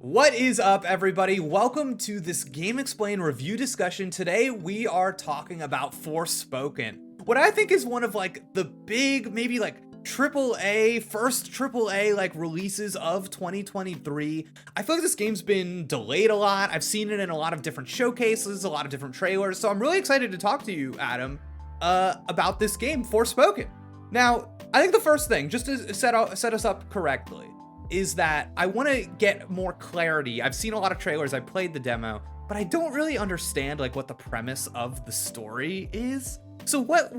What is up, everybody? Welcome to this GameXplain review discussion. Today we are talking about Forspoken, what I think is one of like the big, maybe like first AAA like releases of 2023. I feel like this game's been delayed a lot. I've seen it in a lot of different showcases, a lot of different trailers. So I'm really excited to talk to you, Adam, about this game, Forspoken. Now, I think the first thing, just to set us up correctly, is that I want to get more clarity. I've seen a lot of trailers, I played the demo, but I don't really understand like what the premise of the story is. So what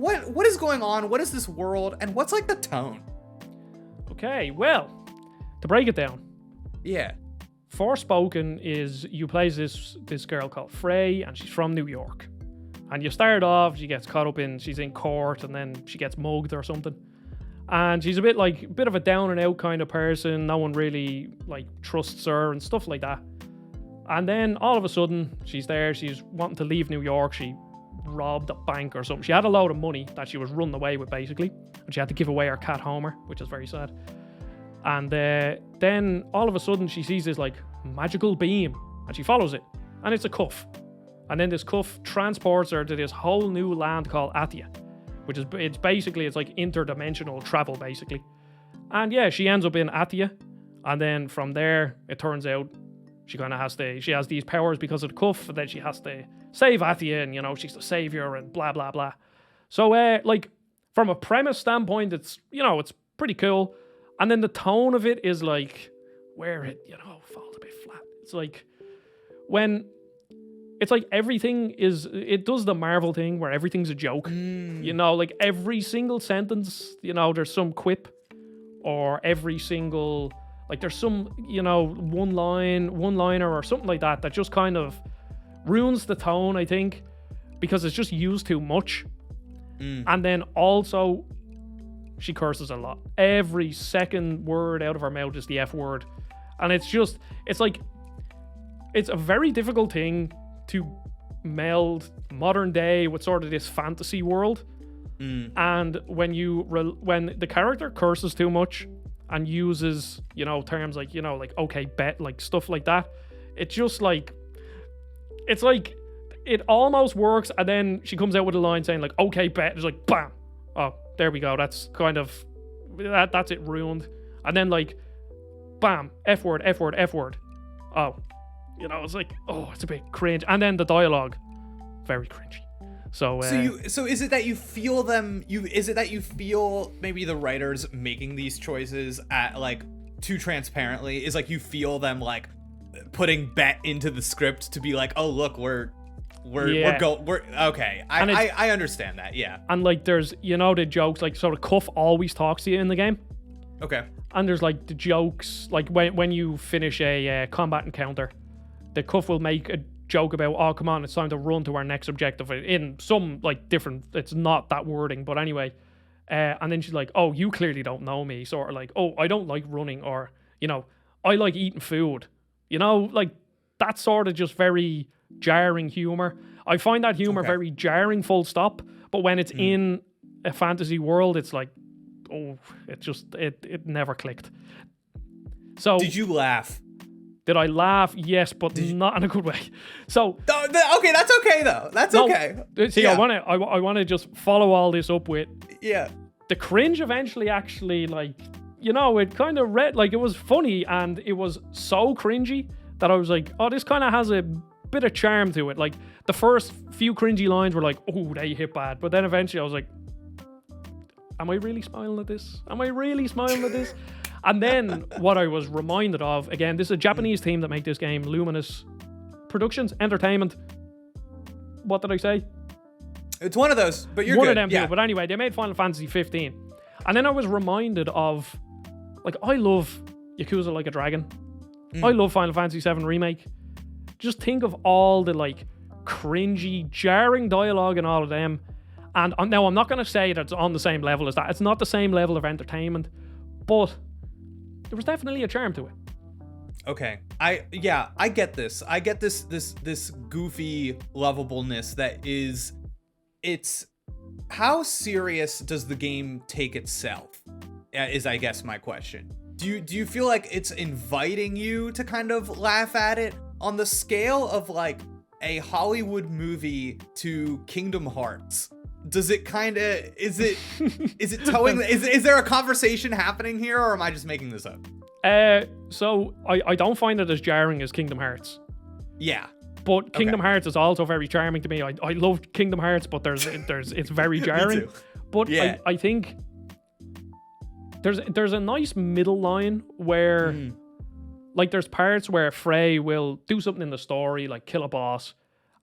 is going on? What is this world? And what's like the tone? Okay, well, to break it down. Yeah. Forspoken is you play this girl called Frey, and she's from New York. And you start off, she's in court, and then she gets mugged or something. And she's a bit of a down and out kind of person. No one really like trusts her and stuff like that. And then all of a sudden, she's there. She's wanting to leave New York. She robbed a bank or something. She had a load of money that she was running away with, basically. And she had to give away her cat Homer, which is very sad. And then all of a sudden, she sees this like magical beam, and she follows it. And it's a cuff. And then this cuff transports her to this whole new land called Athia, which is it's like interdimensional travel, basically. And yeah, she ends up in Athia, and then from there it turns out she has these powers because of the cuff, and then she has to save Athia, and she's the savior and blah blah blah. So like from a premise standpoint, it's pretty cool. And then the tone of it is like where it falls a bit flat. It's like when it's like it does the Marvel thing where everything's a joke. Like every single sentence, there's some quip, or every single, like there's some, one-liner or something like that just kind of ruins the tone, I think, because it's just used too much. And then also, she curses a lot. Every second word out of her mouth is the F word. And it's a very difficult thing to meld modern day with sort of this fantasy world. And when the character curses too much and uses terms like okay bet, like stuff like that, it's like it almost works, and then she comes out with a line saying like okay bet, it's like bam, oh there we go, that's kind of that's it, ruined. And then like bam, F word, oh, it's like, oh, it's a bit cringe. And then the dialogue, very cringy. So is it that you feel maybe the writers making these choices at like too transparently? Is like you feel them like putting bet into the script to be like, oh look, we're okay. I understand that, yeah. And like there's the jokes, like sort of Cuff always talks to you in the game. Okay. And there's like the jokes, like when you finish a combat encounter, the Cuff will make a joke about, oh, come on, it's time to run to our next objective in some, like, different, it's not that wording, but anyway. And then she's like, oh, you clearly don't know me. Sort of like, oh, I don't like running, or, I like eating food. Like, that's sort of just very jarring humor. I find that humor very jarring, full stop. But when it's in a fantasy world, it's like, oh, it never clicked. So did you laugh? Did I laugh? Yes, but not in a good way. So okay, that's okay though. That's okay. See, yeah. I want to just follow all this up with the cringe. Eventually, actually, like it kind of it was funny, and it was so cringy that I was like, oh, this kind of has a bit of charm to it. Like the first few cringy lines were like, oh, they hit bad, but then eventually I was like, am I really smiling at this? And then what I was reminded of, again, this is a Japanese team that make this game, Luminous Productions Entertainment. What did I say? It's one of those, but you're one good. Of them too. But anyway, they made Final Fantasy 15. And then I was reminded of, like, I love Yakuza Like a Dragon. I love Final Fantasy 7 Remake. Just think of all the, like, cringy, jarring dialogue and all of them. And now I'm not going to say that it's on the same level as that. It's not the same level of entertainment, but there was definitely a charm to it. Okay. I get this. I get this goofy lovableness that is, it's how serious does the game take itself? Is I guess my question. do you feel like it's inviting you to kind of laugh at it on the scale of like a Hollywood movie to Kingdom Hearts? Does it kind of, is it towing, is there a conversation happening here, or am I just making this up? So I don't find it as jarring as Kingdom Hearts. Yeah. But Kingdom Hearts is also very charming to me. I love Kingdom Hearts, but it's very jarring. Me too. But yeah. I think there's a nice middle line where like there's parts where Frey will do something in the story, like kill a boss,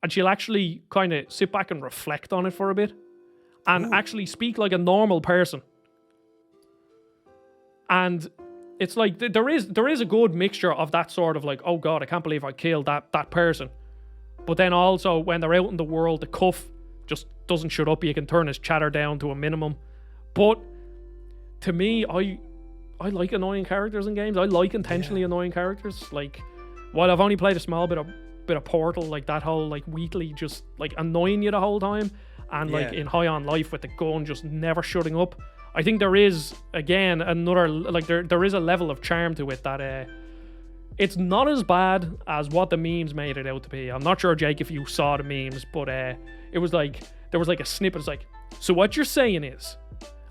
and she'll actually kind of sit back and reflect on it for a bit and actually speak like a normal person. And it's like there is a good mixture of that sort of like, oh god, I can't believe I killed that person. But then also when they're out in the world, the cuff just doesn't shut up. You can turn his chatter down to a minimum. But to me, I like annoying characters in games. I like intentionally annoying characters. Like, while I've only played a small bit of Portal, like that whole like weekly just like annoying you the whole time, and like in High on Life with the gun just never shutting up. I think there is again another like there is a level of charm to it that it's not as bad as what the memes made it out to be. I'm not sure, Jake, if you saw the memes, but it was like there was like a snippet. It's like, so what you're saying is,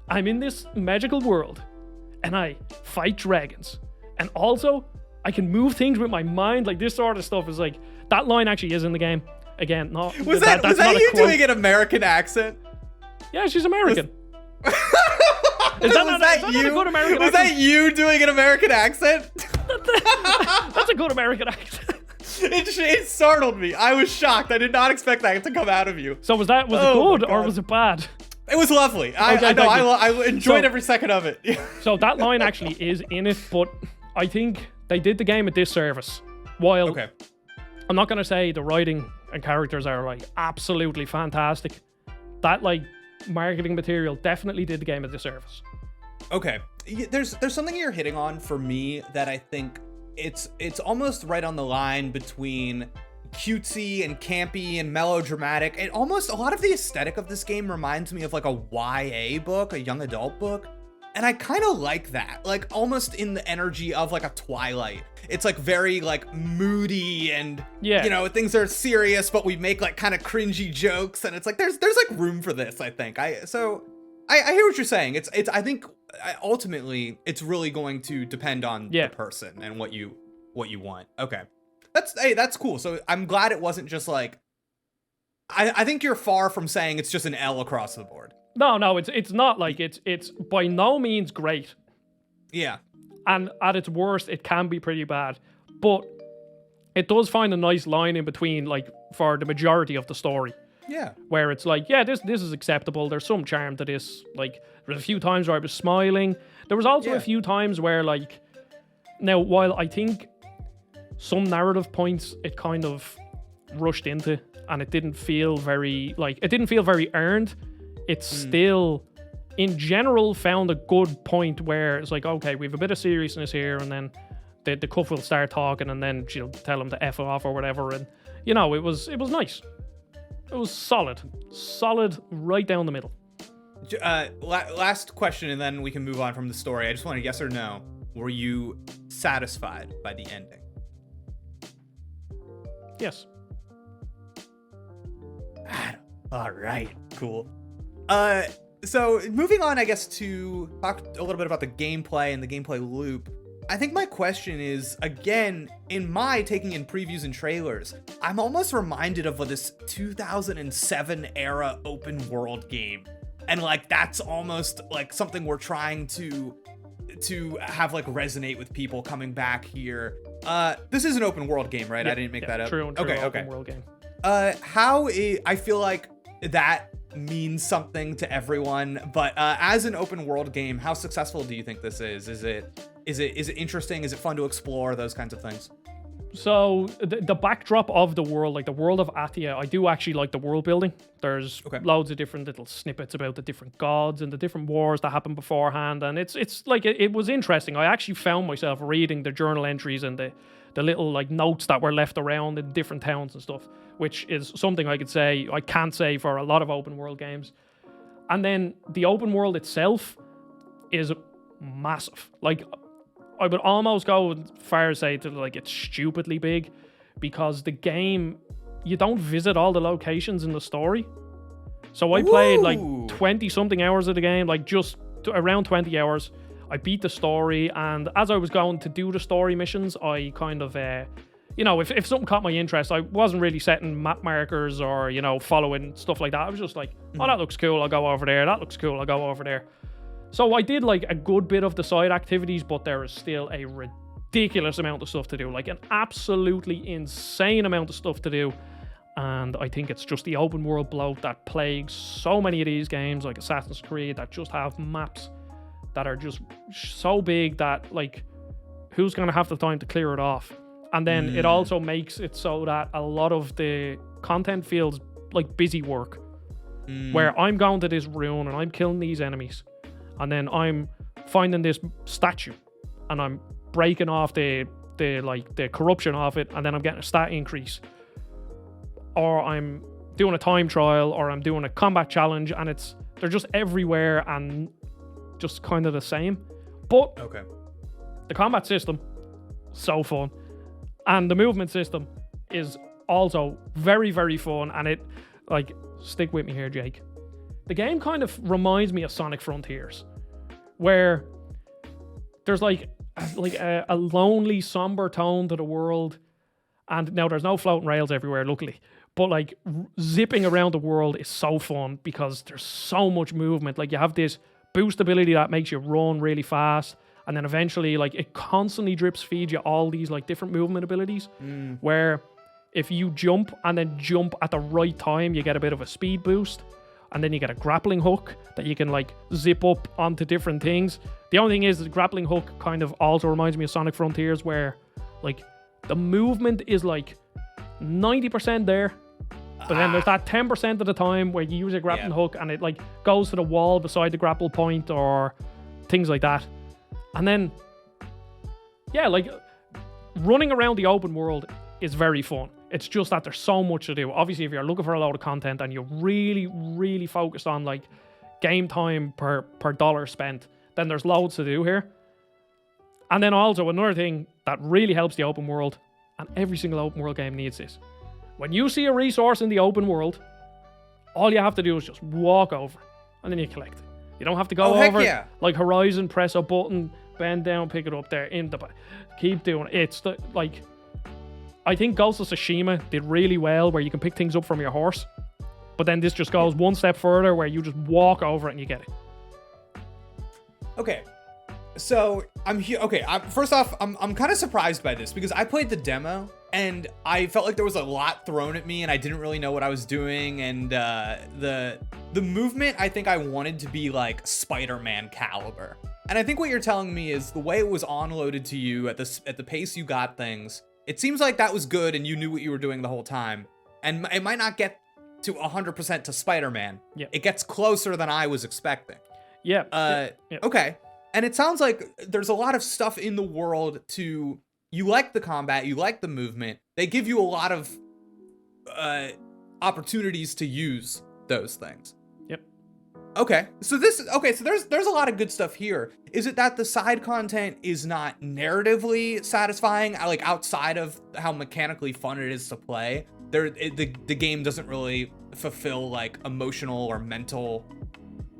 I'm in this magical world, and I fight dragons, and also I can move things with my mind. Like this sort of stuff is like that line actually is in the game. Again, not was that you doing an American accent? Yeah, she's American. Is that not a good American accent? Was that you doing an American accent? That's a good American accent. It startled me. I was shocked. I did not expect that to come out of you. So was it good or was it bad? It was lovely. I enjoyed every second of it. So that line actually is in it, but I think they did the game a disservice. While I'm not going to say the writing and characters are like absolutely fantastic, that like marketing material definitely did the game a disservice. Okay, there's something you're hitting on for me that I think it's almost right on the line between cutesy and campy and melodramatic. And almost a lot of the aesthetic of this game reminds me of like a YA book, a young adult book. And I kind of like that, like almost in the energy of like a Twilight. It's like very like moody and you know, things are serious, but we make like kind of cringy jokes, and it's like there's like room for this, I think. I hear what you're saying. It's I think ultimately it's really going to depend on the person and what you want. Okay. That's cool. So I'm glad it wasn't just like I think you're far from saying it's just an L across the board. No, it's not like it's by no means great. Yeah. And at its worst, it can be pretty bad. But it does find a nice line in between, like, for the majority of the story. Yeah. Where it's like, yeah, this is acceptable. There's some charm to this. Like, there's a few times where I was smiling. There was also a few times where, like, now, while I think some narrative points it kind of rushed into, and it didn't feel very earned, it's still, in general, found a good point where it's like, okay, we have a bit of seriousness here, and then the couple will start talking, and then she'll tell him to F off or whatever, and, you know, it was nice. It was solid right down the middle. Last question, and then we can move on from the story. I just want a yes or no. Were you satisfied by the ending? Yes. All right, cool. So moving on, I guess, to talk a little bit about the gameplay and the gameplay loop. I think my question is, again, in my taking in previews and trailers, I'm almost reminded of this 2007 era open world game. And like, that's almost like something we're trying to have like resonate with people coming back here. This is an open world game, right? I didn't make that up. True, open world game. I feel like that means something to everyone, but as an open world game, how successful do you think this is? Is it interesting? Is it fun to explore? Those kinds of things. So the backdrop of the world, like the world of Athia, I do actually like the world building. There's loads of different little snippets about the different gods and the different wars that happened beforehand, and it's like it was interesting. I actually found myself reading the journal entries and the little like notes that were left around in different towns and stuff, which is something I can't say for a lot of open world games. And then the open world itself is massive. Like, I would almost go as far as say to like it's stupidly big, because the game, you don't visit all the locations in the story. So I played like 20 something hours of the game, like just around 20 hours. I beat the story, and as I was going to do the story missions, I kind of, if something caught my interest, I wasn't really setting map markers or, following stuff like that. I was just like, oh, that looks cool, I'll go over there. That looks cool, I'll go over there. So I did like a good bit of the side activities, but there is still a ridiculous amount of stuff to do, like an absolutely insane amount of stuff to do. And I think it's just the open world bloat that plagues so many of these games, like Assassin's Creed, that just have maps that are just so big that, like, who's going to have the time to clear it off? And then it also makes it so that a lot of the content feels like busy work, where I'm going to this ruin and I'm killing these enemies, and then I'm finding this statue and I'm breaking off the corruption of it, and then I'm getting a stat increase, or I'm doing a time trial, or I'm doing a combat challenge, and they're just everywhere and just kind of the same. But the combat system, so fun, and the movement system is also very, very fun. And it, like, stick with me here, Jake, the game kind of reminds me of Sonic Frontiers, where there's like a lonely, somber tone to the world. And now there's no floating rails everywhere, luckily, but like zipping around the world is so fun because there's so much movement. Like, you have this boost ability that makes you run really fast, and then eventually, like, it constantly drips feeds you all these like different movement abilities, where if you jump and then jump at the right time, you get a bit of a speed boost, and then you get a grappling hook that you can like zip up onto different things. The only thing is the grappling hook kind of also reminds me of Sonic Frontiers, where like the movement is like 90% there, but then there's that 10% of the time where you use a grappling hook and it like goes to the wall beside the grapple point or things like that. And then, like, running around the open world is very fun. It's just that there's so much to do. Obviously, if you're looking for a load of content and you're really, really focused on like game time per dollar spent, then there's loads to do here. And then also another thing that really helps the open world, and every single open world game needs this. When you see a resource in the open world, all you have to do is just walk over and then you collect it. You don't have to go over like Horizon, press a button, bend down, pick it up there, keep doing it. It's like, I think Ghost of Tsushima did really well where you can pick things up from your horse, but then this just goes one step further where you just walk over it and you get it. Okay. So I'm here. Okay, first off, I'm kind of surprised by this because I played the demo and I felt like there was a lot thrown at me and I didn't really know what I was doing. And the movement, I think I wanted to be like Spider-Man caliber. And I think what you're telling me is the way it was onloaded to you at the pace you got things, it seems like that was good and you knew what you were doing the whole time. And it might not get to 100% to Spider-Man. Yeah. It gets closer than I was expecting. Yeah. Okay. And it sounds like there's a lot of stuff in the world you like the combat, you like the movement. They give you a lot of opportunities to use those things. Yep. Okay. So there's a lot of good stuff here. Is it that the side content is not narratively satisfying, like outside of how mechanically fun it is to play? The game doesn't really fulfill like emotional or mental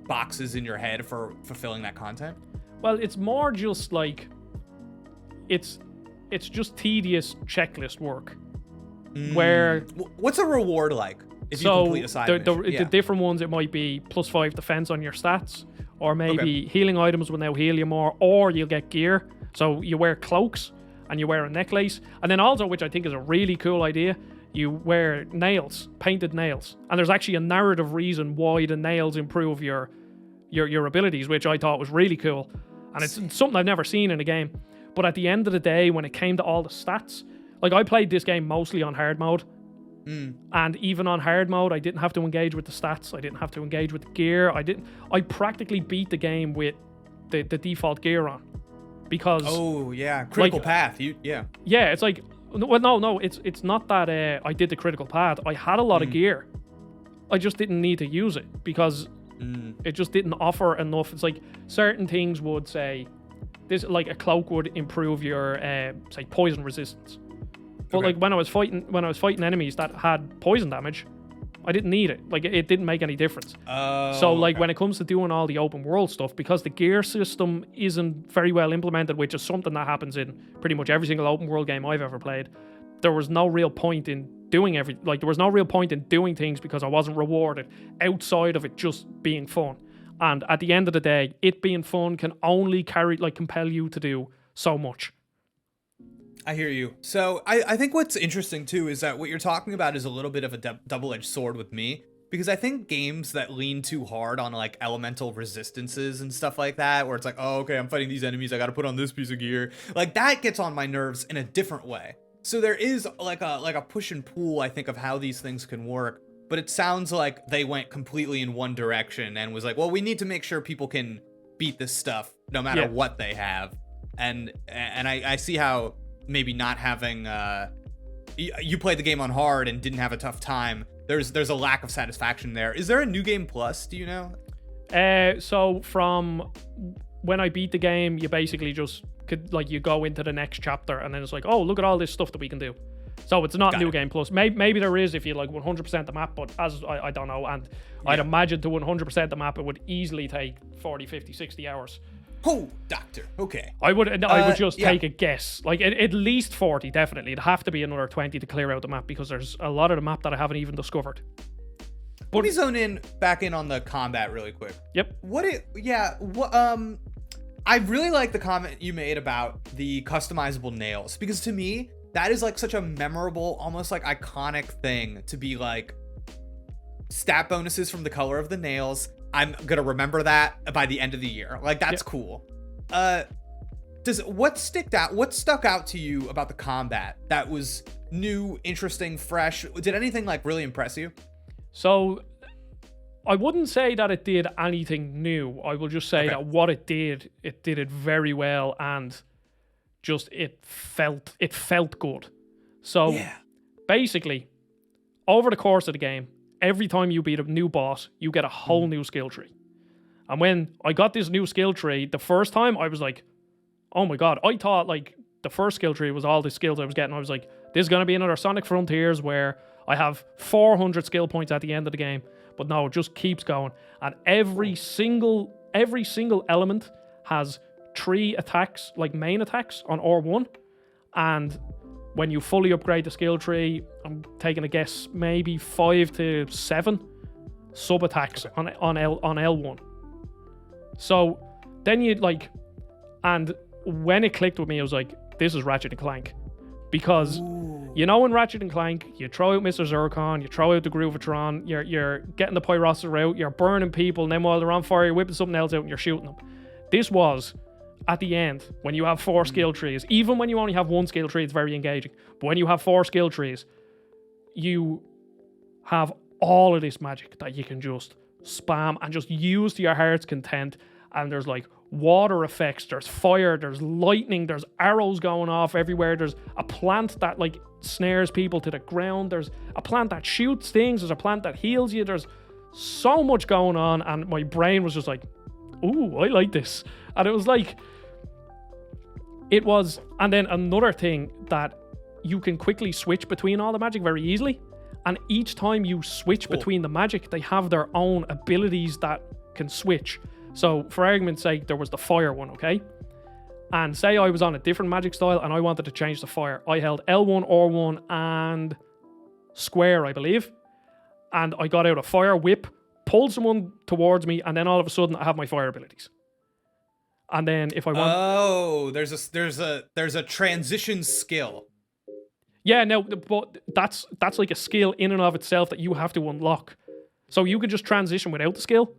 boxes in your head for fulfilling that content? Well, it's more just like it's just tedious checklist work. Where what's a reward like if you complete a side mission? The different ones, it might be +5 defense on your stats, or maybe healing items will now heal you more, or you'll get gear. So you wear cloaks and you wear a necklace, and then also, which I think is a really cool idea, you wear nails, painted nails, and there's actually a narrative reason why the nails improve your abilities, which I thought was really cool. And it's something I've never seen in a game. But at the end of the day, when it came to all the stats, like I played this game mostly on hard mode. And even on hard mode, I didn't have to engage with the stats. I didn't have to engage with the gear. I practically beat the game with the default gear on. Because critical path. Yeah, it's like, well, no, it's not that I did the critical path. I had a lot of gear. I just didn't need to use it because it just didn't offer enough. It's like certain things would say, this like a cloak would improve your say poison resistance. But like when I was fighting enemies that had poison damage, I didn't need it. Like it didn't make any difference. So like when it comes to doing all the open world stuff, because the gear system isn't very well implemented, which is something that happens in pretty much every single open world game I've ever played, there was no real point in doing there was no real point in doing things because I wasn't rewarded outside of it just being fun. And at the end of the day, it being fun can only compel you to do so much. I hear you. So I think what's interesting too is that what you're talking about is a little bit of a double-edged sword with me, because I think games that lean too hard on like elemental resistances and stuff like that, where it's like, oh, okay, I'm fighting these enemies, I gotta put on this piece of gear, like that gets on my nerves in a different way. So there is like a push and pull, I think, of how these things can work. But it sounds like they went completely in one direction and was like, well, we need to make sure people can beat this stuff no matter what they have. And I see how maybe not having you played the game on hard and didn't have a tough time. There's a lack of satisfaction there. Is there a New Game Plus? Do you know? So from when I beat the game, you basically just could you go into the next chapter and then it's like, oh, look at all this stuff that we can do. So it's not New Game Plus. Maybe there is if you 100% the map, but as I don't know. And I'd imagine to 100% the map, it would easily take 40, 50, 60 hours. Oh, doctor. Okay. I would just take a guess. At least 40, definitely. It'd have to be another 20 to clear out the map because there's a lot of the map that I haven't even discovered. Let me zone back in on the combat really quick. Yep. I really like the comment you made about the customizable nails, because to me, that is such a memorable, almost iconic thing to be stat bonuses from the color of the nails. I'm gonna remember that by the end of the year. That's cool. What stuck out to you about the combat that was new, interesting, fresh? Did anything really impress you? So I wouldn't say that it did anything new. I will just say that what it did it very well, and just it felt good. So basically, over the course of the game, every time you beat a new boss, you get a whole new skill tree. And when I got this new skill tree, the first time I was like, oh my god, I thought the first skill tree was all the skills I was getting. I was like, this is going to be another Sonic Frontiers where I have 400 skill points at the end of the game. But no, it just keeps going. And every single element has 3 attacks, main attacks on R1. And when you fully upgrade the skill tree, I'm taking a guess, maybe 5 to 7 sub attacks on L1. So then and when it clicked with me, I was like, this is Ratchet and Clank. Because in Ratchet and Clank, you throw out Mr. Zurkon, you throw out the Groovatron, you're getting the Pyroster out, you're burning people, and then while they're on fire, you're whipping something else out and you're shooting them. This was, at the end, when you have 4 skill trees, even when you only have 1 skill tree, it's very engaging. But when you have 4 skill trees, you have all of this magic that you can just spam and just use to your heart's content. And there's water effects, there's fire, there's lightning, there's arrows going off everywhere, there's a plant that snares people to the ground, there's a plant that shoots things, there's a plant that heals you, there's so much going on, and my brain was just ooh, I like this. And it was, and then another thing that you can quickly switch between all the magic very easily, and each time you switch between the magic, they have their own abilities that can switch. So, for argument's sake, there was the fire one, okay? And say I was on a different magic style and I wanted to change the fire. I held L1, R1, and square, I believe. And I got out a fire whip, pulled someone towards me, and then all of a sudden I have my fire abilities. And then if I want... Oh, there's a transition skill. Yeah, no, but that's a skill in and of itself that you have to unlock. So you could just transition without the skill.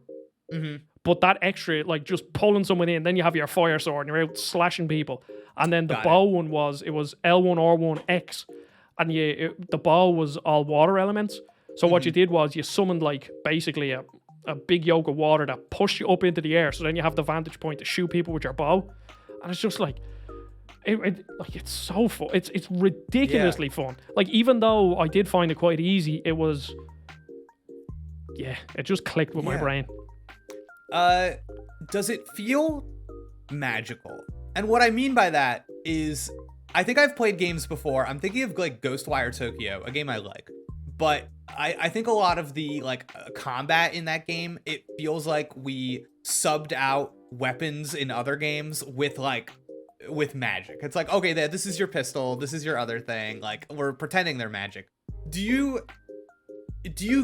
Mm-hmm. But that extra, just pulling someone in, then you have your fire sword and you're out slashing people. And then the bow one it was L1, R1, X. And the bow was all water elements. So what you did was you summoned basically a big yoke of water that pushed you up into the air. So then you have the vantage point to shoot people with your bow. And it's just it's so fun. It's ridiculously fun. Even though I did find it quite easy, it was, it just clicked with my brain. Does it feel magical? And what I mean by that is, I think I've played games before. I'm thinking of like Ghostwire Tokyo, a game I like. But I think a lot of the like combat in that game, it feels like we subbed out weapons in other games with magic. It's like, okay, this is your pistol, this is your other thing. Like, we're pretending they're magic. Do you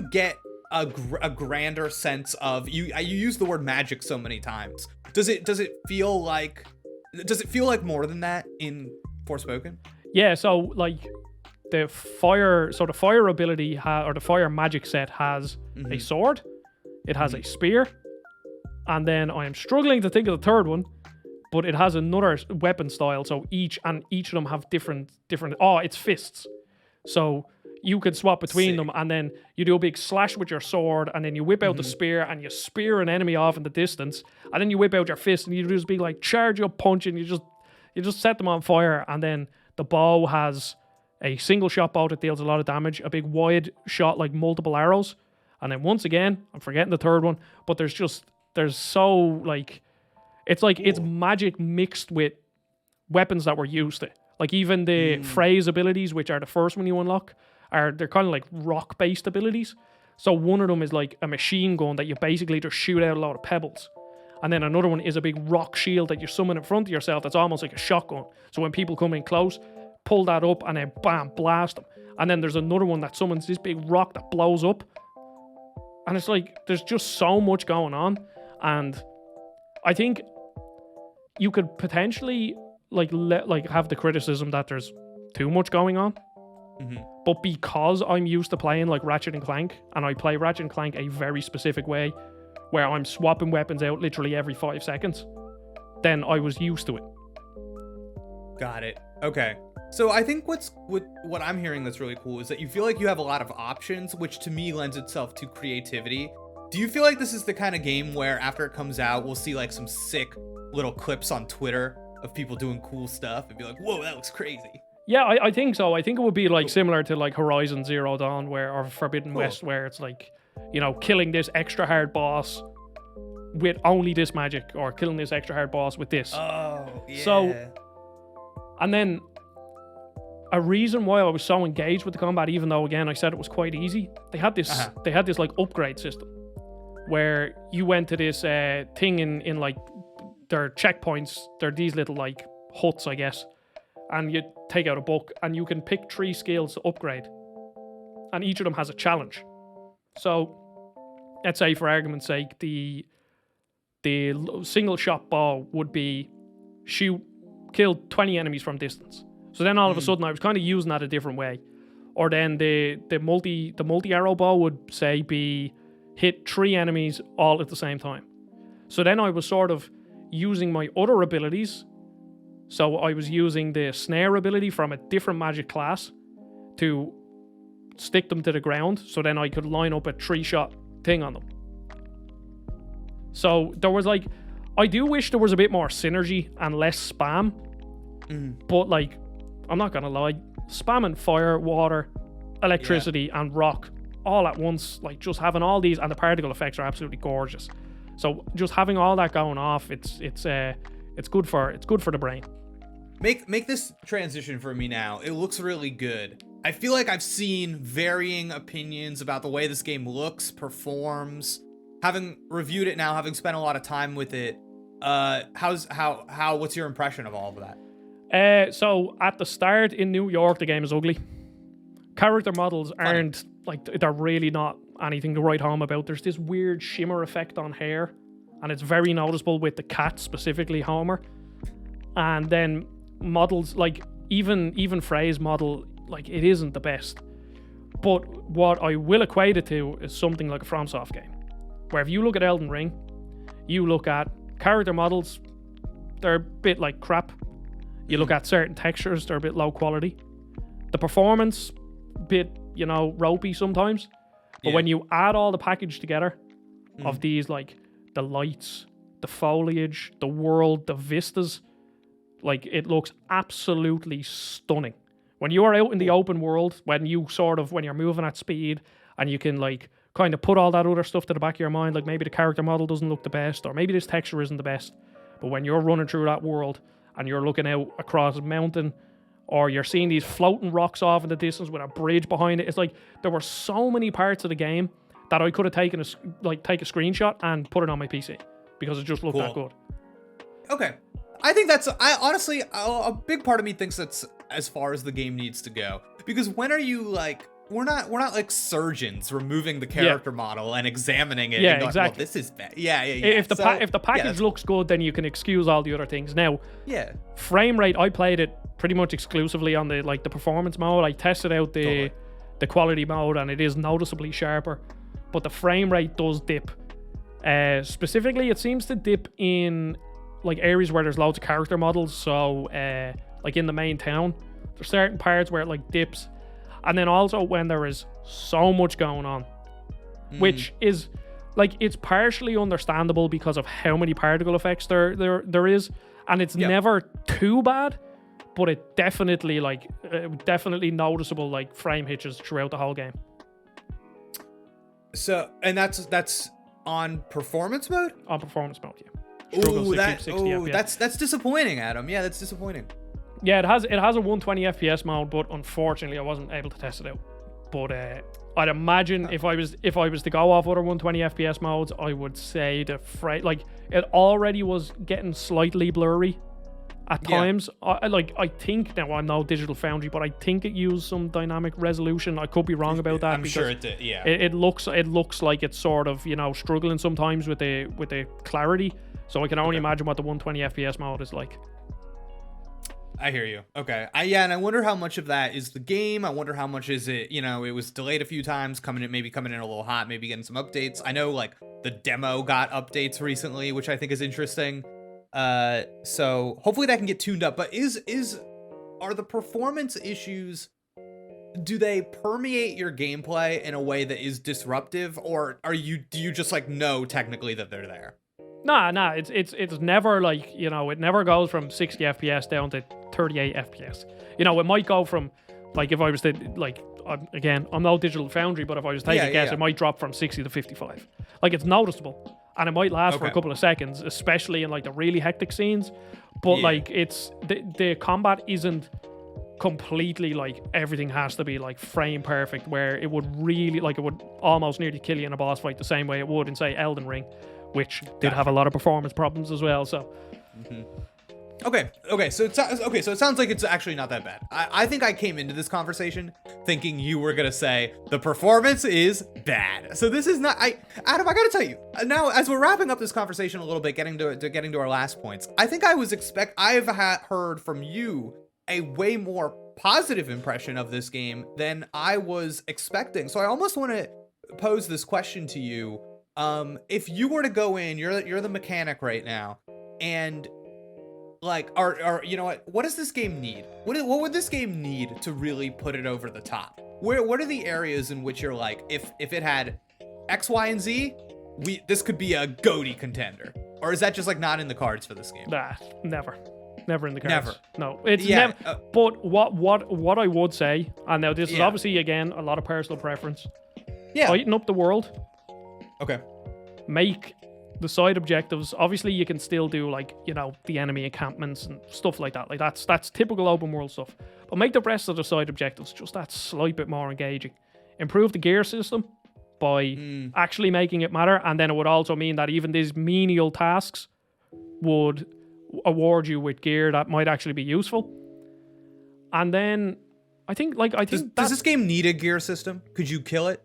get a grander sense of you use the word magic so many times? Does it feel like more than that in Forspoken? Yeah, so like the fire ability or the fire magic set has a sword, it has a spear, and then I am struggling to think of the third one, but it has another weapon style. So each of them have different. Oh, it's fists. So you could swap between them, and then you do a big slash with your sword, and then you whip out the spear, and you spear an enemy off in the distance, and then you whip out your fist, and you just be like charge up, punch, and you just set them on fire. And then the bow has a single shot bow that deals a lot of damage, a big wide shot like multiple arrows, and then once again, I'm forgetting the third one, but there's so like it's like it's magic mixed with weapons that we're used to. Like even the phrase abilities, which are the first one you unlock, they're kind of like rock based abilities. So one of them is like a machine gun that you basically just shoot out a lot of pebbles. And then another one is a big rock shield that you summon in front of yourself that's almost like a shotgun. So when people come in close, pull that up and then bam, blast them. And then there's another one that summons this big rock that blows up. And it's like, there's just so much going on. And I think you could potentially have the criticism that there's too much going on. But because I'm used to playing like Ratchet and Clank, and I play Ratchet and Clank a very specific way, where I'm swapping weapons out literally every 5 seconds, then I was used to it. Got it. Okay. So I think what I'm hearing that's really cool is that you feel like you have a lot of options, which to me lends itself to creativity. Do you feel like this is the kind of game where after it comes out, we'll see like some sick little clips on Twitter of people doing cool stuff and be like, whoa, that looks crazy? Yeah, I think so. I think it would be like similar to like Horizon Zero Dawn or Forbidden West, where it's like, you know, killing this extra hard boss with only this magic, or killing this extra hard boss with this. Oh, yeah. So, and then a reason why I was so engaged with the combat, even though again I said it was quite easy, they had this like upgrade system where you went to this thing in like their checkpoints. They're these little like huts, I guess. And you take out a book and you can pick 3 skills to upgrade. And each of them has a challenge. So, let's say for argument's sake, the single shot bow would be kill 20 enemies from distance. So then all of a sudden I was kind of using that a different way. Or then the multi arrow bow would say be hit 3 enemies all at the same time. So then I was sort of using my other abilities. So I was using the snare ability from a different magic class to stick them to the ground, so then I could line up a 3-shot thing on them. So there was like, I do wish there was a bit more synergy and less spam, but like, I'm not gonna lie, spamming fire, water, electricity, and rock all at once, like just having all these, and the particle effects are absolutely gorgeous. So just having all that going off, it's good for the brain. Make this transition for me now. It looks really good. I feel like I've seen varying opinions about the way this game looks, performs. Having reviewed it now, having spent a lot of time with it, what's your impression of all of that? So at the start in New York, the game is ugly. Character models aren't like, they're really not anything to write home about. There's this weird shimmer effect on hair, and it's very noticeable with the cat, specifically Homer. And then models, like even Frey's model, like it isn't the best. But what I will equate it to is something like a FromSoft game, where if you look at Elden Ring, you look at character models, they're a bit like crap. You look at certain textures, they're a bit low quality. The performance, bit, ropey sometimes. But when you add all the package together of these, like the lights, the foliage, the world, the vistas, like it looks absolutely stunning. When you are out in the open world, when you're moving at speed and you can like kind of put all that other stuff to the back of your mind, like maybe the character model doesn't look the best, or maybe this texture isn't the best, but when you're running through that world and you're looking out across a mountain, or you're seeing these floating rocks off in the distance with a bridge behind it. It's like there were so many parts of the game that I could have taken take a screenshot and put it on my PC because it just looked that good. Okay. I think I honestly, a big part of me thinks that's as far as the game needs to go. Because when are you like, we're not like surgeons removing the character model and examining it. Yeah, and going, exactly. Well, this is bad. Yeah. If the package looks good, then you can excuse all the other things. Now, frame rate, I played it pretty much exclusively on the performance mode. I tested out the quality mode, and it is noticeably sharper. But the frame rate does dip. Specifically, it seems to dip in like areas where there's loads of character models. So, like in the main town, there's certain parts where it like dips. And then also when there is so much going on, which is like, it's partially understandable because of how many particle effects there is, and it's never too bad, but it definitely definitely noticeable like frame hitches throughout the whole game. So, and that's on performance mode? On performance mode, yeah. That's disappointing, Adam. Yeah, that's disappointing. Yeah, it has a 120 FPS mode, but unfortunately I wasn't able to test it out. But I'd imagine if I was to go off other 120 FPS modes, I would say it already was getting slightly blurry at times. I think, now I'm no Digital Foundry, but I think it used some dynamic resolution. I could be wrong about that. I'm sure it did. Yeah. It looks like it's sort of struggling sometimes with the clarity. So I can only imagine what the 120 FPS mode is like. I hear you. Okay. And I wonder how much of that is the game. I wonder how much is it, it was delayed a few times, coming in a little hot, maybe getting some updates. I know like the demo got updates recently, which I think is interesting. So hopefully that can get tuned up. But are the performance issues, do they permeate your gameplay in a way that is disruptive, or do you just like know technically that they're there? Nah, it's never like, it never goes from 60 FPS down to 38 FPS. It might go from, like, if I was to, like, again, I'm no Digital Foundry, but if I was taking a guess, it might drop from 60 to 55. Like, it's noticeable, and it might last for a couple of seconds, especially in, like, the really hectic scenes. But, like, it's, the combat isn't completely, like, everything has to be, like, frame perfect, where it would really, like, it would almost nearly kill you in a boss fight the same way it would in, say, Elden Ring, which did have a lot of performance problems as well. So, okay. So it sounds like it's actually not that bad. I think I came into this conversation thinking you were gonna say the performance is bad. So this is not. Adam, I gotta tell you now, as we're wrapping up this conversation a little bit, getting to our last points. I think I've heard from you a way more positive impression of this game than I was expecting. So I almost want to pose this question to you. If you were to go in, you're the mechanic right now, and like, what does this game need? What would this game need to really put it over the top? What are the areas in which you're like, if it had X, Y, and Z, this could be a GOATY contender? Or is that just like not in the cards for this game? Nah, never in the cards. Never. No, it's never. But what I would say, and now this is obviously again a lot of personal preference. Yeah. Tighten up the world. Okay. Make the side objectives, obviously you can still do like, the enemy encampments and stuff like that. Like that's typical open world stuff. But make the rest of the side objectives just that slight bit more engaging. Improve the gear system by actually making it matter, and then it would also mean that even these menial tasks would award you with gear that might actually be useful. And then I think does this game need a gear system? Could you kill it?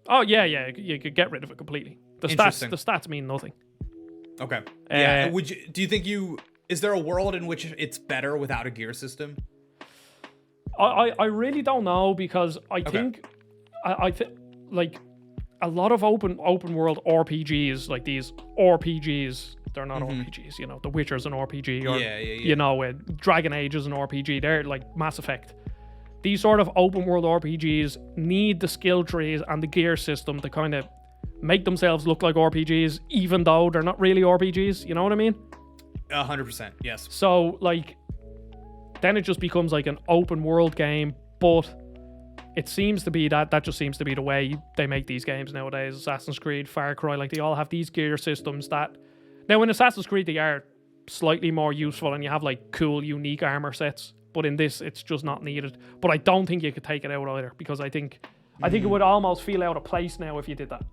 Oh yeah, you could get rid of it completely. The stats mean nothing. Okay. Do you think is there a world in which it's better without a gear system? I really don't know, because I think like a lot of open world RPGs, like these RPGs, they're not RPGs, The Witcher's an RPG, or Dragon Age is an RPG. They're like Mass Effect. These sort of open world RPGs need the skill trees and the gear system to kind of make themselves look like RPGs, even though they're not really RPGs. You know what I mean? 100%, yes. So, like, then it just becomes like an open world game, but it seems to be that just seems to be the way they make these games nowadays. Assassin's Creed, Far Cry, like, they all have these gear systems that... Now, in Assassin's Creed, they are slightly more useful and you have like cool, unique armor sets. But in this, it's just not needed. But I don't think you could take it out either, because I think it would almost feel out of place now if you did that.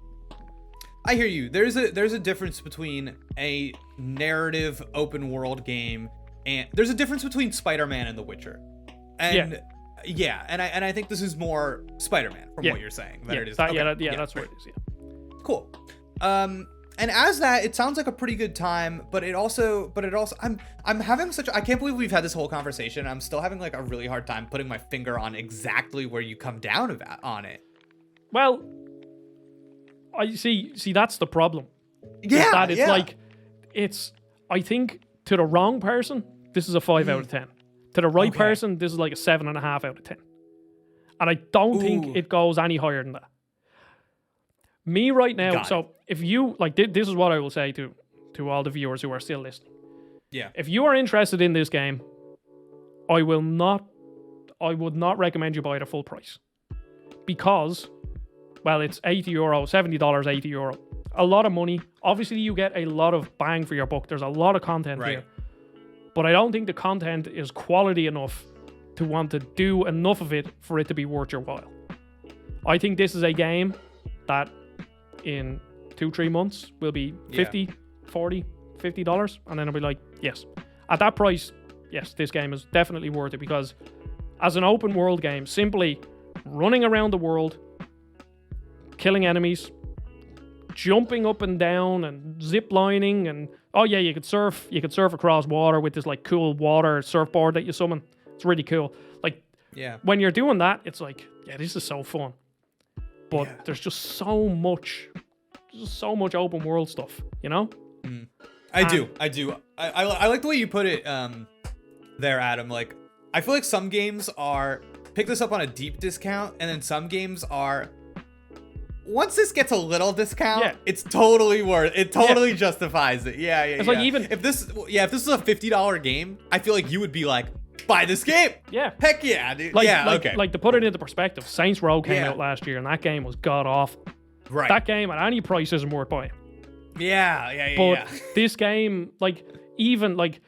I hear you. There's a difference between a narrative open world game, and there's a difference between Spider-Man and The Witcher. And and I think this is more Spider-Man from what you're saying than it is. That's what it is. Yeah. Cool. And as that, it sounds like a pretty good time, but it also I'm having I can't believe we've had this whole conversation. I'm still having like a really hard time putting my finger on exactly where you come down on it. Well, I see that's the problem. Yeah. That it's like, I think to the wrong person, this is a 5 out of 10. To the right person, this is like a 7.5 out of 10. And I don't think it goes any higher than that. Me right now, so if you, like, this is what I will say to all the viewers who are still listening. Yeah. If you are interested in this game, I would not recommend you buy it at full price. Because, well, it's €80, $70, €80. A lot of money. Obviously, you get a lot of bang for your buck. There's a lot of content here. But I don't think the content is quality enough to want to do enough of it for it to be worth your while. I think this is a game that in 2-3 months will be $50, $40, $50, and then I'll be like, yes. At that price, yes, this game is definitely worth it, because as an open world game, simply running around the world, killing enemies, jumping up and down and zip lining, and you could surf across water with this like cool water surfboard that you summon. It's really cool. Like, when you're doing that, it's like, this is so fun. But there's just so much open world stuff, you know? I do. I like the way you put it there, Adam. Like, I feel like some games pick this up on a deep discount, and then some games are, once this gets a little discount, it's totally worth it. Totally justifies it. It's like, even if this is a $50 game, I feel like you would be like, buy this game. Yeah. Heck yeah, dude. Like, to put it into perspective, Saints Row came out last year, and that game was god awful. Right. That game at any price isn't worth buying. But this game, like, even like,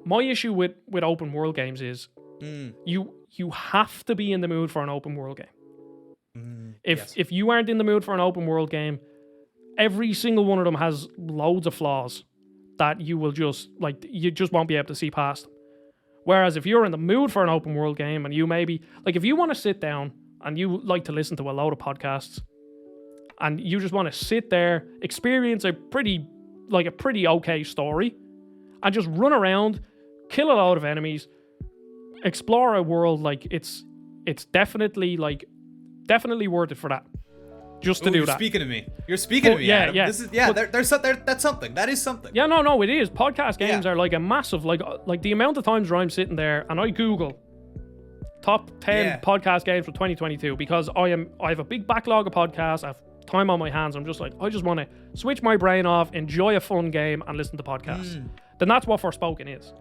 my issue with open world games is you have to be in the mood for an open world game. If you aren't in the mood for an open world game, every single one of them has loads of flaws that you will just, like, you just won't be able to see past them. Whereas if you're in the mood for an open world game, and you maybe, like, if you want to sit down and you like to listen to a load of podcasts, and you just want to sit there, experience a pretty okay story, and just run around, kill a load of enemies, explore a world, like, it's definitely worth it for that. Just to do you're that. You're speaking to me. Adam. Yeah. This is that's something. That is something. Yeah, no, it is. Podcast games are like a massive, like the amount of times where I'm sitting there and I Google top 10 podcast games for 2022, because I have a big backlog of podcasts. I have time on my hands. I'm just like, I just want to switch my brain off, enjoy a fun game, and listen to podcasts. Then that's what Forspoken is.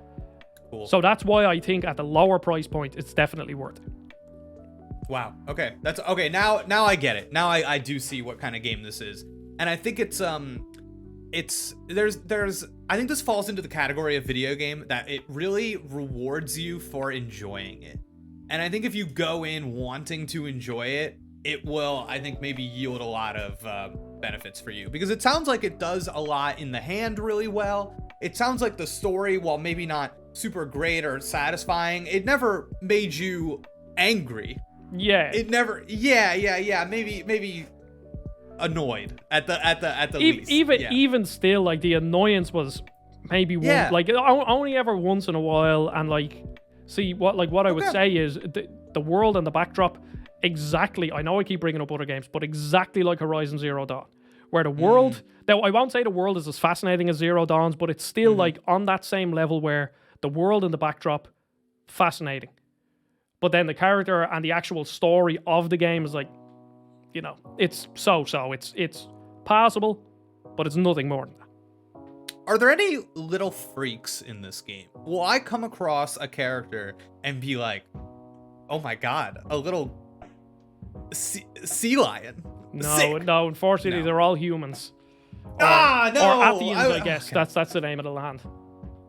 Cool. So that's why I think at the lower price point, it's definitely worth it. Wow. Okay. That's okay. Now I get it. Now I do see what kind of game this is. And I think there's I think this falls into the category of video game that it really rewards you for enjoying it. And I think if you go in wanting to enjoy it, it will, I think, maybe yield a lot of benefits for you, because it sounds like it does a lot in the hand really well. It sounds like the story, while maybe not super great or satisfying, it never made you angry. Yeah. It never. Yeah. Maybe annoyed at the least. Even still, like, the annoyance was maybe one, like, only ever once in a while. And like, see what I would say is the world and the backdrop, exactly. I know I keep bringing up other games, but exactly like Horizon Zero Dawn, where the world. Now, I won't say the world is as fascinating as Zero Dawn's, but it's still like on that same level where the world and the backdrop, fascinating. But then the character and the actual story of the game is like, you know, it's so-so. It's passable, but it's nothing more than that. Are there any little freaks in this game? Will I come across a character and be like, oh my god, a little sea lion? No, unfortunately, they're all humans. No! Or Athians, I guess. Okay. That's the name of the land.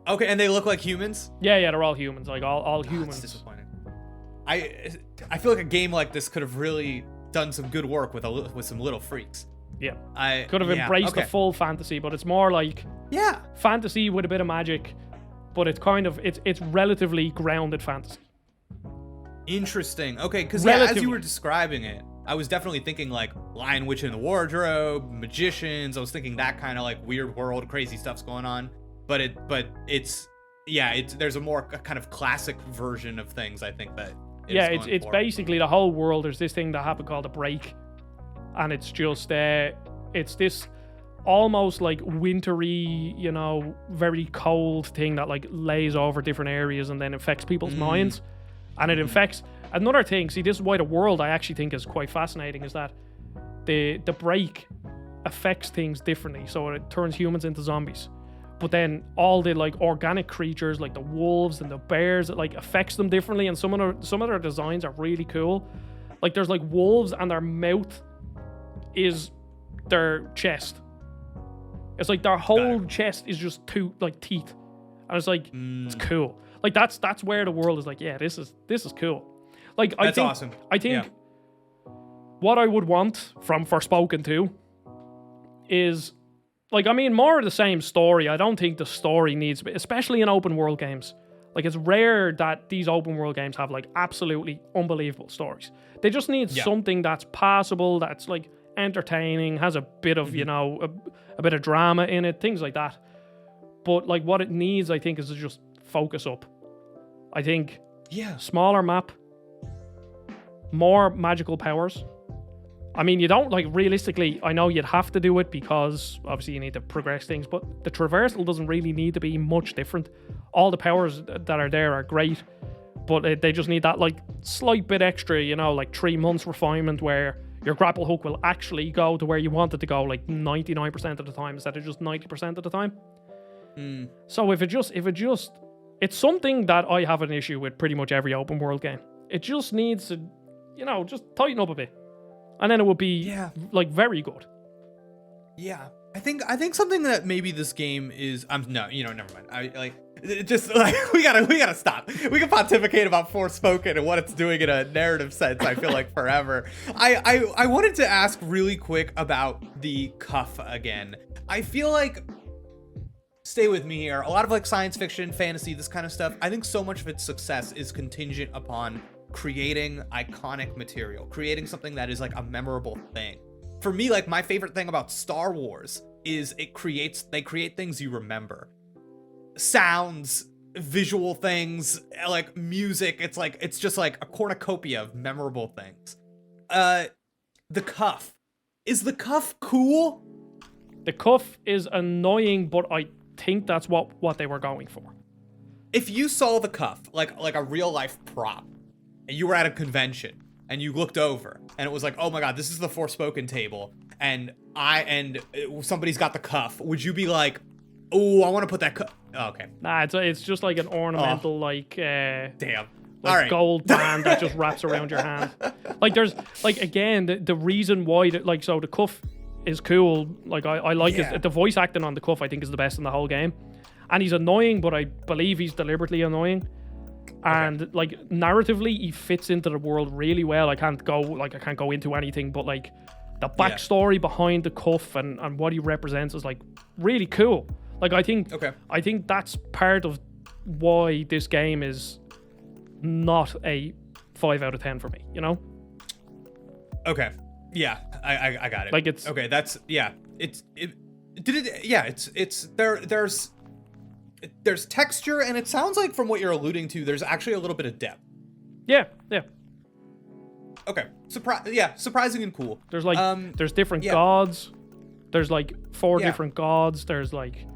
Okay, and they look like humans? Yeah, they're all humans, like all humans. That's disappointing. I feel like a game like this could have really done some good work with some little freaks. Yeah. Could have embraced the full fantasy, but it's more like fantasy with a bit of magic, but it's kind of it's relatively grounded fantasy. Interesting. Okay, because as you were describing it, I was definitely thinking like Lion Witch in the Wardrobe, magicians. I was thinking that kind of like weird world, crazy stuff's going on. But it's there's a more kind of classic version of things. I think that it's basically the whole world. There's this thing that happened called a break, and it's just it's this almost like wintry, very cold thing that like lays over different areas and then affects people's minds. And it infects another thing. See, this is why the world I actually think is quite fascinating, is that the break affects things differently. So it turns humans into zombies. But then all the like organic creatures like the wolves and the bears, it like affects them differently. And some of their designs are really cool. Like there's like wolves and their mouth is their chest. It's like their whole chest is just teeth. And it's like it's cool. Like that's where the world is like, yeah, this is cool. Like that's awesome. I think what I would want from Forspoken 2 is like, I mean, more of the same story. I don't think the story needs, especially in open world games. Like it's rare that these open world games have like absolutely unbelievable stories. They just need something that's passable, that's like entertaining, has a bit of a bit of drama in it, things like that. But like what it needs, I think, is to just focus up. I think smaller map, more magical powers. I mean, you don't like realistically, I know you'd have to do it because obviously you need to progress things, but the traversal doesn't really need to be much different. All the powers that are there are great, but they just need that like slight bit extra, like 3 months refinement where your grapple hook will actually go to where you want it to go like 99% of the time instead of just 90% of the time. So it's something that I have an issue with pretty much every open world game. It just needs to, just tighten up a bit. And then it would be like very good. Yeah. I think something that maybe this game is never mind. I like it just like we gotta stop. We can pontificate about Forspoken and what it's doing in a narrative sense, I feel like forever. I wanted to ask really quick about the cuff again. I feel like, stay with me here, a lot of like science fiction, fantasy, this kind of stuff, I think so much of its success is contingent upon creating iconic material, creating something that is like a memorable thing. For me, like my favorite thing about Star Wars is they create things you remember. Sounds, visual things, like music, it's just like a cornucopia of memorable things. The cuff. Is the cuff cool? The cuff is annoying, but I think that's what they were going for. If you saw the cuff, like a real life prop, and you were at a convention and you looked over and it was like, oh my god, this is the Forspoken table, and somebody's got the cuff, would you be like, oh, I want to put that cuff? Oh, okay. Nah, it's just like an ornamental damn. Like right. gold band that just wraps around your hand. Like there's like, again, the reason why so the cuff is cool. Like I like it. The voice acting on the cuff I think is the best in the whole game. And he's annoying, but I believe he's deliberately annoying. And like narratively he fits into the world really well. I can't go into anything, but like the backstory behind the cuff and what he represents is like really cool. Like I think that's part of why this game is not a 5 out of 10 for me, Okay. Yeah, I got it. Like it's okay. That's there's texture, and it sounds like from what you're alluding to, there's actually a little bit of depth. Yeah. Okay. Surprising and cool. There's like there's different gods. There's like 4 different gods. There's like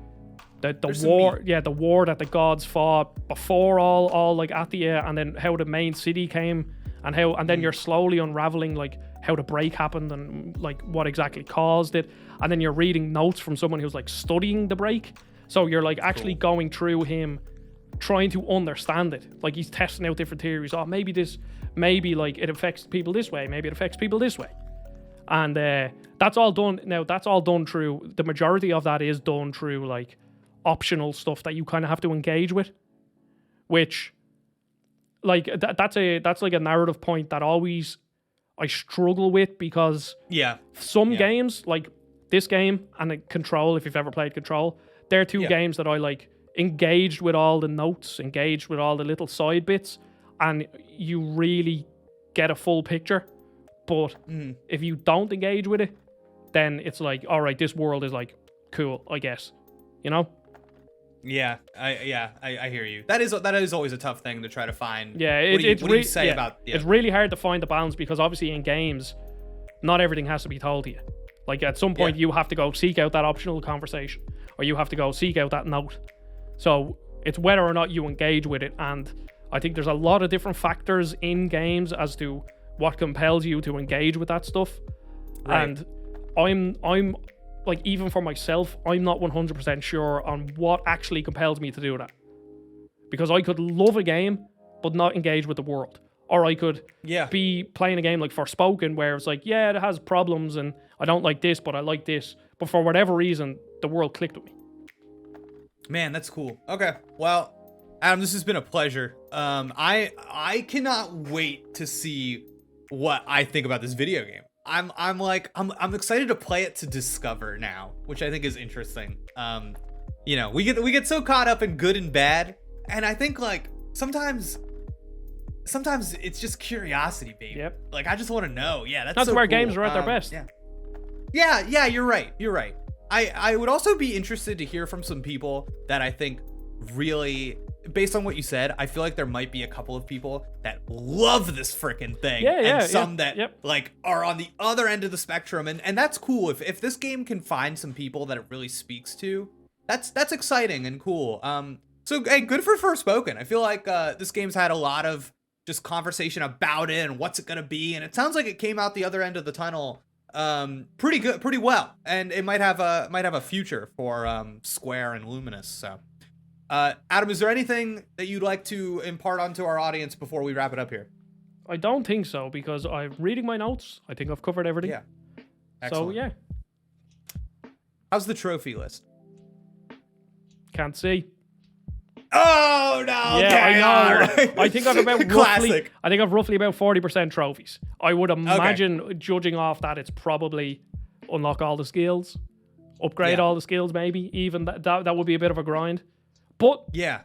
the war, the war that the gods fought before all like Athia, and then how the main city came, and then you're slowly unraveling like how the break happened and like what exactly caused it, and then you're reading notes from someone who's like studying the break, so you're like actually going through him trying to understand it. Like he's testing out different theories. Maybe like it affects people this way, maybe it affects people this way. And that's all done. Now, that's all done through, the majority of that is done through like optional stuff that you kind of have to engage with, which like that's like a narrative point that always I struggle with, because some games like this game and Control, if you've ever played Control, they're two games that I like engaged with all the notes, engaged with all the little side bits, and you really get a full picture. But if you don't engage with it, then it's like, all right, this world is like cool, I guess, you know? Yeah, I hear you. That is always a tough thing to try to find. Yeah, what do you say about? Yeah. It's really hard to find the balance, because obviously in games, not everything has to be told to you. Like at some point, you have to go seek out that optional conversation, or you have to go seek out that note. So it's whether or not you engage with it, and I think there's a lot of different factors in games as to what compels you to engage with that stuff. Right. And I'm like, even for myself, I'm not 100% sure on what actually compels me to do that. Because I could love a game, but not engage with the world. Or I could be playing a game like Forspoken, where it's like, yeah, it has problems, and I don't like this, but I like this. But for whatever reason, the world clicked with me. Man, that's cool. Okay, well, Adam, this has been a pleasure. I cannot wait to see what I think about this video game. I'm excited to play it to discover now, which I think is interesting. You know, we get so caught up in good and bad, and I think like sometimes it's just curiosity, baby. Yep. Like I just want to know. Yeah, that's so where cool. Games are at their best. Yeah, you're right. I would also be interested to hear from some people that I think really, based on what you said, I feel like there might be a couple of people that love this freaking thing. And some that like are on the other end of the spectrum. And that's cool. If this game can find some people that it really speaks to, that's exciting and cool. So hey, good for Forspoken. I feel like this game's had a lot of just conversation about it and what's it gonna be. And it sounds like it came out the other end of the tunnel pretty well. And it might have a future for Square and Luminous. So Adam, is there anything that you'd like to impart onto our audience before we wrap it up here? I don't think so, because I'm reading my notes. I think I've covered everything. Yeah. Excellent. So, yeah. How's the trophy list? Can't see. Oh, no. Yeah, okay, I know. Right. I think I've about Classic. roughly about 40% trophies. I would imagine, judging off that, it's probably unlock all the skills, upgrade all the skills, maybe. Even that would be a bit of a grind. But yeah,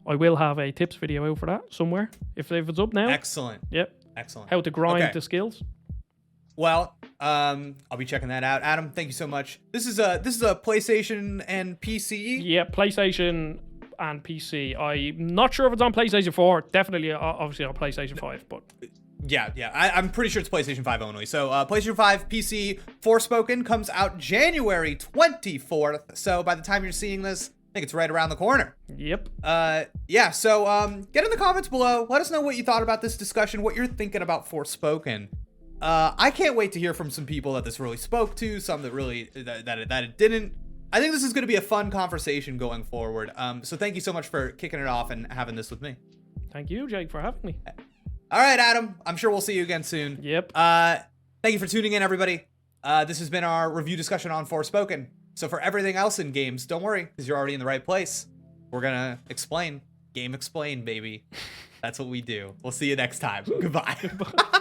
I will have a tips video out for that somewhere if it's up now. Excellent. Yep. Excellent. How to grind the skills. Well, I'll be checking that out. Adam, thank you so much. This is a PlayStation and PC. Yeah, PlayStation and PC. I'm not sure if it's on PlayStation 4. Definitely, obviously on PlayStation 5. But yeah. I'm pretty sure it's PlayStation 5 only. So PlayStation 5, PC, Forspoken comes out January 24th. So by the time you're seeing this, I think it's right around the corner. Yep. Yeah, so get in the comments below. Let us know what you thought about this discussion, what you're thinking about Forspoken. I can't wait to hear from some people that this really spoke to, some that really that it didn't. I think this is going to be a fun conversation going forward. So thank you so much for kicking it off and having this with me. Thank you, Jake, for having me. All right, Adam. I'm sure we'll see you again soon. Yep. Thank you for tuning in, everybody. This has been our review discussion on Forspoken. So for everything else in games, don't worry, because you're already in the right place. We're going to explain. GameXplain, baby. That's what we do. We'll see you next time. Goodbye.